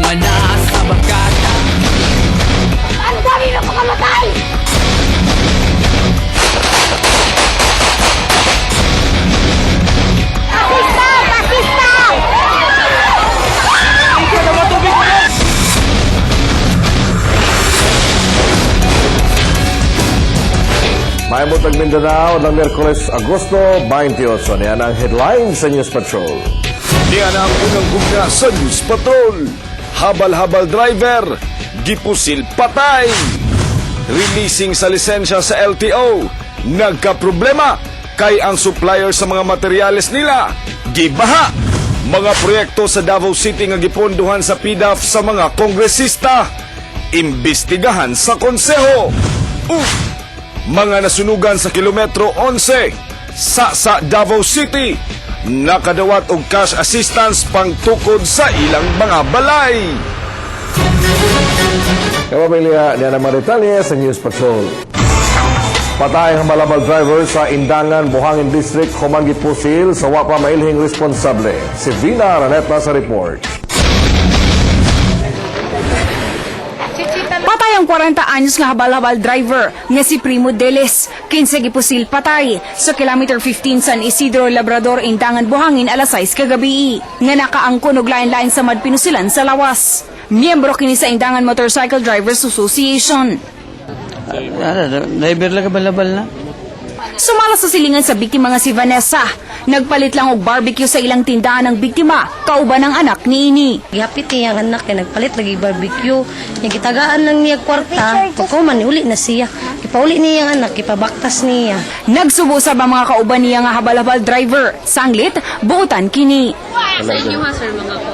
mga nasa bagata. Ang dami na pakamatay! Basista! Basista! Maimutag Mindanao ng Miyerkules, Agosto 28. Yan ang headline sa News Patrol. Diyan ang unang gugna sa News Patrol. Habal-habal driver, gipusil patay. Releasing sa lisensya sa LTO, nagka-problema kay ang supplier sa mga materyales nila gibaha. Mga proyekto sa Davao City nga gipondohan sa PDAF sa mga kongresista, imbestigahan sa konseho. Mga nasunugan sa kilometro 11 sa Davao City, nakadawat og cash assistance pangtukod sa ilang mga balay. Kapamilya, niya naman detalye sa News Patrol. Patay ang malabal driver sa Indangan, Buhangin District, human gipusil sa wapa mailhing responsable. Si Vina Raneta sa report. Patay ang 40 anyos nga habal-habal driver nga si Primo Deles, 15 gipusil patay sa kilometer 15 San Isidro Labrador, Indangan, Buhangin alas 6 kagabi nga nakaangkon og lain-lain sa madpinusilan sa lawas. Miyembro kini sa Indangan Motorcycle Drivers Association. Driver lang kabalabal na. Sumala sa silingan sa biktima nga si Vanessa. Nagpalit lang og barbecue sa ilang tindahan ng biktima, kauban ng anak ni Ini. Gihapit niya ang anak niya, nagpalit lagi barbecue. Yung gitagaan lang niya kwarta, pagkuman, uli na siya. Ipauli niya ang anak, ipabaktas niya. Nagsubo sa mga kauban niya nga habal-habal driver. Sanglit, buutan kini.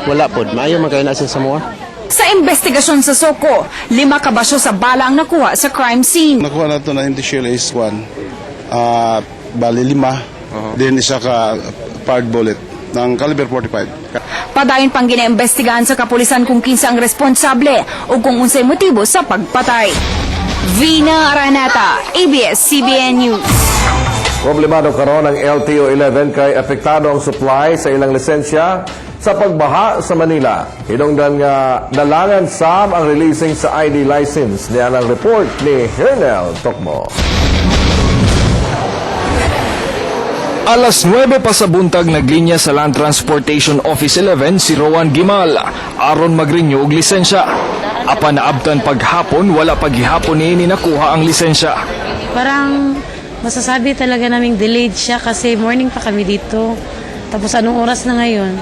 Wala po. Maayo magkain na siya sa mga. Sa investigasyon sa Soko, 5 kabasyo sa bala ang nakuha sa crime scene. Nakuha na ito na hindi shell is 1. Bali 5. Then isa ka part bullet ng caliber 45. Padayon pang ginaimbestigahan sa kapulisan kung kinsa ang responsable o kung unsay motibo sa pagpatay. Vina Aranata, ABS-CBN News. Problemado karon ang LTO-11 kay apektado ang supply sa ilang lisensya sa pagbaha sa Manila. Hinungdan nga nalangan sam ang releasing sa ID license. Niyan ang report ni Hernel Tokmo. Alas 9 pa sa buntag naglinya sa Land Transportation Office 11 si Rowan Gimal aron mag-renew og lisensya. Apan naabtan paghapon, wala paghihapon ni nakuha ang lisensya. Parang masasabi talaga naming delayed siya kasi morning pa kami dito. Tapos anong oras na ngayon?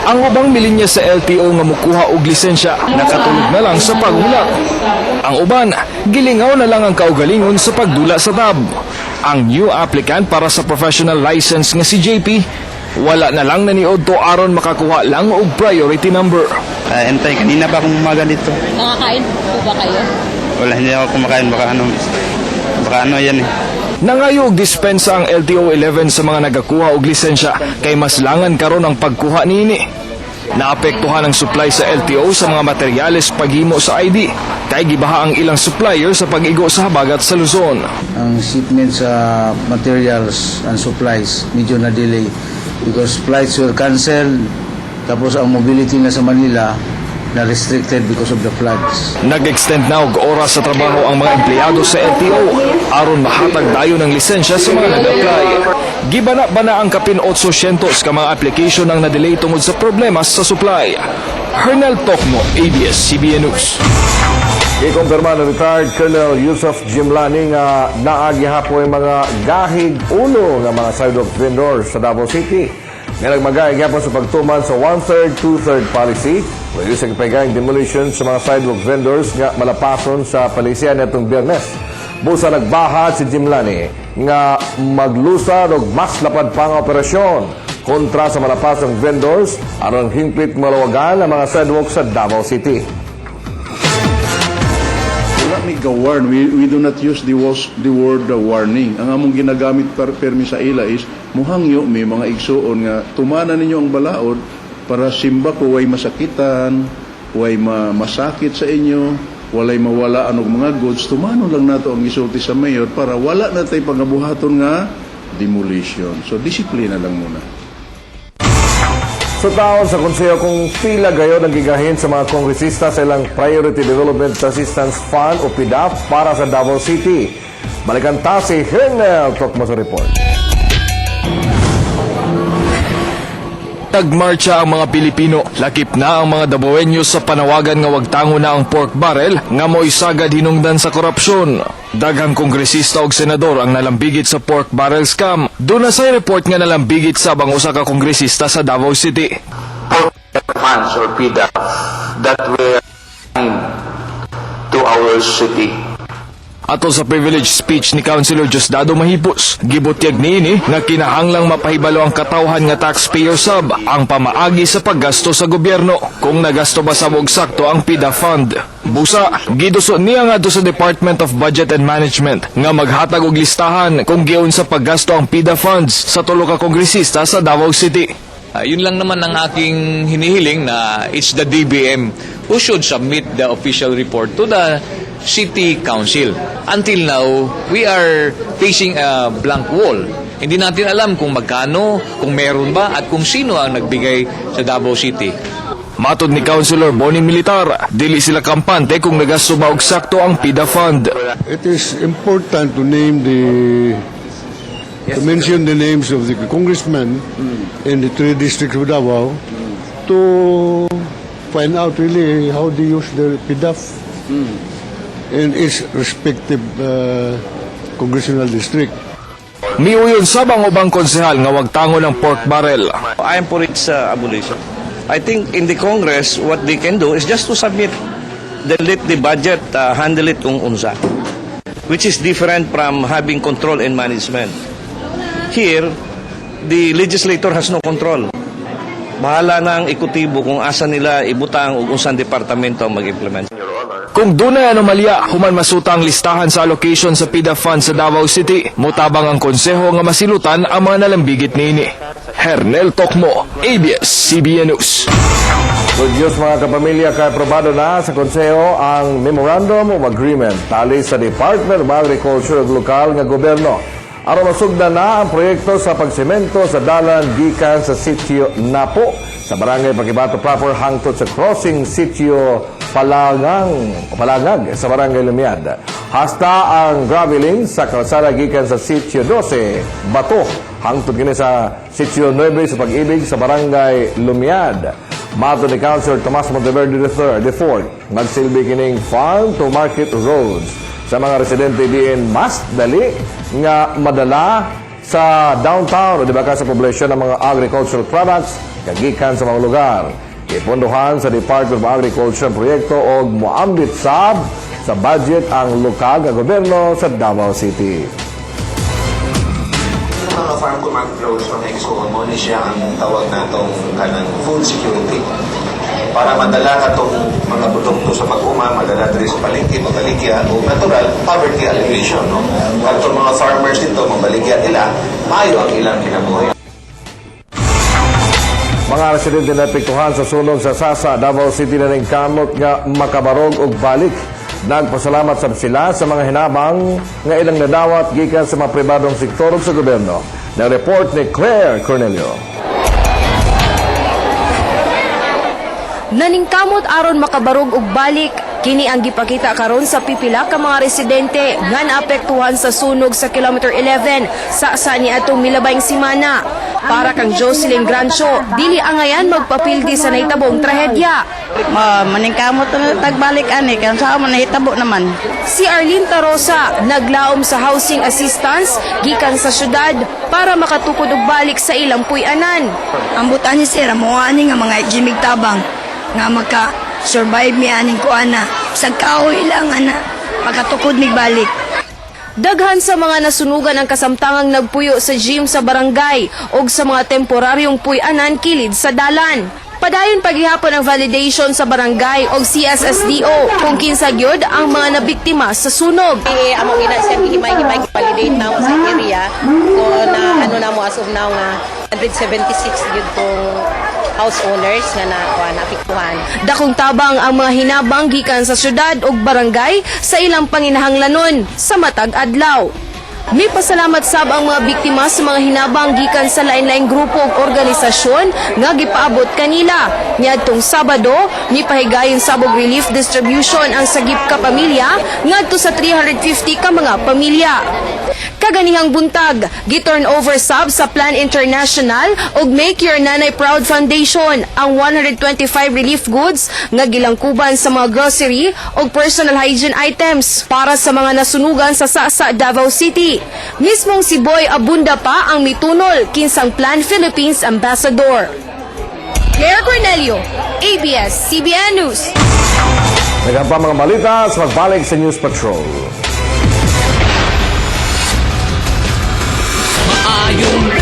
Ang ubang milinya sa LTO nga mukuha og lisensya nakatulog na lang sa paghulat. Ang uban, gilingaw na lang ang kaugalingon sa pagdula sa tab. Ang new applicant para sa professional license nga si JP, wala na lang naniod to aron makakuha lang og priority number. Entay, kanina pa akong umaga dito. Nakakain po ba kayo? Wala, hindi ako kumakain. Baka ano yan eh. Nangayo og dispensa ang LTO-11 sa mga nagakuha og lisensya kay mas langan karon ang pagkuha niini. Naapektuhan ang supply sa LTO sa mga materyales paghimo sa ID kay gibaha ang ilang supplier sa pag-igo sa habagat sa Luzon. Ang shipment sa materials and supplies medyo na-delay because flights were canceled, tapos ang mobility na sa Manila na restricted because of the floods. Nag-extend na og oras sa trabaho ang mga empleyado sa LTO aron mahatag dayon ng lisensya sa mga nag-apply. Gibana-bana ang kapin 800 ka mga application ang na-delay tungod sa problema sa supply. Hernel Tokmo, ABS-CBN News. Ikumpirma ng retired Colonel Yusuf Jimlani nga naagihapo ang mga gahig ulo ng mga sidewalk vendors sa Davao City. Nga nagmagay gyapon sa pagtuman sa 1/3, 2/3 policy, pwede sa kipagayang demolition sa mga sidewalk vendors nga malapason sa palisian netong Biyernes. Busa nagbahat si Jimlani nga maglusad og mas lapad pang operasyon kontra sa malapasong vendors aron hingpit malawagan ang mga sidewalk sa Davao City. Wala may warn. We do not use the word warning. Ang among ginagamit permi sa ila is muhangyo may mga igsuon nga tumana ninyo ang balaod para simba ko way masakitan, way masakit sa inyo, walay mawala og mga goods, tumano lang nato ang isulti sa mayor para wala na tay pangabuhaton nga demolition. So disiplina lang muna. Sutaon sa konseho kung pila gayon ang gigahin sa mga kongresista sa ilang Priority Development Assistance Fund o PDAF para sa Davao City. Balikan ta si Hernel Tokmo sa report. Nagmarcha ang mga Pilipino. Lakip na ang mga Dabawenyos sa panawagan nga wagtango na ang pork barrel nga mo'y sagad hinungdan sa korupsyon. Daghang kongresista og senador ang nalambigit sa pork barrel scam. Doon na say report nga nalambigit sa bang usa ka kongresista sa Davao City. Funds or PDAF that were to our city. Ato sa privilege speech ni Councilor Diosdado Mahipos, gibutyag niini nga kinahanglang mapahibalo ang katawhan nga taxpayer sub ang pamaagi sa paggasto sa gobyerno kung nagasto ba sa og sakto ang PIDA fund. Busa, giduso niya nga sa Department of Budget and Management nga maghatag og listahan kung giun sa paggasto ang PIDA funds sa tulo ka kongresista sa Davao City. Yun lang naman ang aking hinihiling na it's the DBM who should submit the official report to the City Council. Until now, we are facing a blank wall. Hindi natin alam kung magkano, kung meron ba, at kung sino ang nagbigay sa Davao City. Matod ni Councilor Bonnie Militar, dili sila kampante kung nagasto ba og sakto ang PIDA fund. It is important to mention the names of the congressmen in the 3 districts of Davao to find out really how they use their PDAF in its respective congressional district. Miuyon sabang ubang konsehal nga wagtango ng pork barrel. I am for its abolition. I think in the Congress, what they can do is just to submit, let the budget handle it kung unsa, which is different from having control and management. Here, the legislator has no control. Bahala na ang ekutibo kung asa nila ibutang o unsang departamento ang mag-implement. Kung dunay anomalya, human masuta ang listahan sa allocation sa PIDA fund sa Davao City, mutabang ang konseho nga masilutan ang mga nalambigit niini. Hernel Tokmo, ABS-CBN News. Good news mga kapamilya, kay aprobado na sa konseho ang Memorandum of Agreement tali sa Department of Agriculture ug lokal nga gobyerno. Aron masugdan na ang proyekto sa pagsemento sa dalan gikan sa sitio Napo sa barangay Pakibato proper hangtod sa crossing sitio Palangag sa barangay Lumiad. Hasta ang graveling sa kalsada gikan sa sitio 12 Bato hangtod gini sa sitio 9 sa Pag-ibig sa barangay Lumiad. Mato ni Councilor Tomas Monteverde III, nagsilbi kining farm to market roads sa mga residente diin mas dali nga madala sa downtown o di ba ka sa poblasyon ng mga agricultural products kagikan sa mga lugar. Ipondohan sa Department of Agriculture ang proyekto o moambit sa budget ang lokal nga gobyerno sa Davao City. Mga farm to market roads from Exco mo ni siya ang tawag natong kanang food security. Para madala ka itong mga produkto sa mag-uma, madala diri sa palengke, magaligya, o natural, poverty alleviation. No? At itong mga farmers dito, magaligya nila, maayo ang ilang kinabuhi. Mga residente na epektuhan sa sunog sa Sasa, Davao City na rin kamot nga makabarog og balik. Nagpasalamat sab sila sa mga hinabang nga ilang nadawat gikan sa mga pribadong sektor ug sa gobyerno. Na-report ni Claire Cornelio. Naningkamot aron makabarog og balik, kini ang gipakita karon sa pipila ka mga residente nga naapektuhan sa sunog sa kilometer 11 sa ni atong milabayng simana. Para kang Jocelyn Grancho, dili angayan magpapildi sa naitabong trahedya. Maningkamot na tagbalik ani kan sa man nahitabo naman. Si Arlene Tarosa naglaom sa housing assistance gikan sa syudad para makatukod og balik sa ilang puy-anan. Ang butan ni Sir, mo ani nga mga jimig tabang nga maka-survive mi aning kuana. Sa kahoy lang ana, pagkatukod mig balik. Daghan sa mga nasunugan ang kasamtangang nagpuyo sa gym sa barangay o sa mga temporaryong puy-anan kilid sa dalan. Padayon paghihapon ang validation sa barangay o CSSDO kung kinsa gyud ang mga nabiktima sa sunog. Amo gina siya himay-himay validate na sa area ko na ano na mo as of now nga 176 gyud tong house owners nga naapektuhan. Dakong tabang ang mga hinabang gikan sa syudad ug barangay sa ilang panginahanglanon sa matag adlaw. May pasalamat sab ang mga biktima sa mga hinabang gikan sa lain-laing grupo ug organisasyon nga gipaabot kanila. Niadtong Sabado, mipahigayon sabog relief distribution ang sagip ka pamilya ngadto sa 350 ka mga pamilya. Kaganihang buntag, giturn over sab sa Plan International ug Make Your Nanay Proud Foundation ang 125 relief goods nga gilangkuban sa mga grocery ug personal hygiene items para sa mga nasunugan sa Sasa, Davao City. Mismong si Boy Abunda pa ang mitunol kinsang Plan Philippines Ambassador. Claire Cornelio, ABS-CBN News. Nagan pa mga balita sa pagbalik sa News Patrol. Maayong